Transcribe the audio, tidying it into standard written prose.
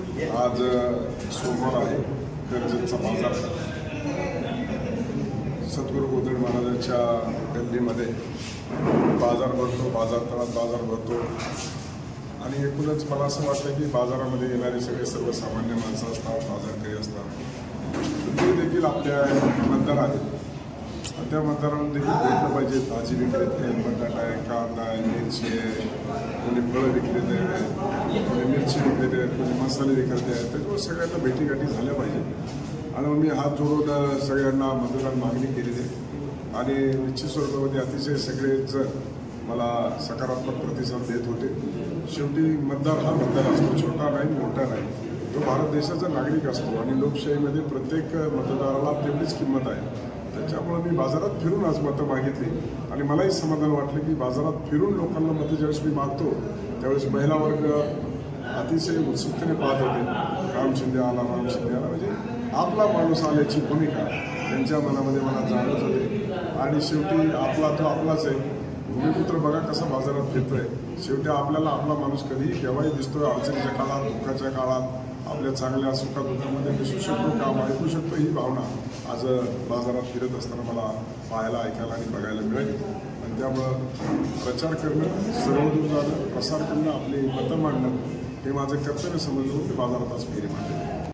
आज सोमवार आहे, कर्जतचा बाजार आहे. सद्गुरू गोदड महाराजांच्या गल्लीमध्ये बाजार भरतो, बाजार तळात बाजार भरतो. आणि एकूणच मला असं वाटतं की बाजारामध्ये येणारे सगळे सर्वसामान्य माणसं असतात, बाजारकरी असतात, ते देखील आपल्या मतदार आहेत. त्या मतदारांना देखील भेटलं पाहिजे. भाजी विक्रेते आहेत, बटाटा आहे, कांदा आहे, मिरची आहे, कोणी फळं विक्रेते आहेत, कोणी मिरची विक्रेते आहेत, कोणी मसाले विक्रेते आहेत. त्याच्यामुळे सगळ्यांना भेटीगाठी झाल्या पाहिजे. आणि मी हात जोडून सगळ्यांना मतदान मागणी केलेली आहे. आणि निश्चित स्वरूपामध्ये अतिशय सगळेजण मला सकारात्मक प्रतिसाद देत होते. शेवटी मतदार हा मतदार असतो, छोटा नाही, मोठा नाही. तो भारत देशाचा नागरिक असतो आणि लोकशाहीमध्ये प्रत्येक मतदाराला तेवढीच किंमत आहे. त्याच्यामुळे मी बाजारात फिरून आज मतं मागितली आणि मलाही समाधान वाटलं की बाजारात फिरून लोकांना मतं ज्यावेळेस मी मागतो त्यावेळेस महिला वर्ग अतिशय उत्सुकतेने पाहत होते. राम शिंदे आला, राम शिंदे आला, म्हणजे आपला माणूस आल्याची भूमिका त्यांच्या मनामध्ये मला जाणवत होते. आणि शेवटी आपला तो आपलाच आहे. भूमिपुत्र बघा कसा बाजारात फिरतोय. शेवटी आपल्याला आपला माणूस कधीही केव्हाही दिसतोय. अडचणीच्या काळात, दुःखाच्या काळात, आपल्या चांगल्या सुखादुःखामध्ये दिसू शकतो, काम ऐकू शकतो. ही भावना आज बाजारात फिरत असताना मला पाहायला, ऐकायला आणि बघायला मिळाली. आणि त्यामुळं प्रचार करणं, सर्वदूर जाणं, प्रसार करणं, आपली मतं मांडणं हे माझं कर्तव्य समजलं होतं. बाजारात आज फेरी मांडली.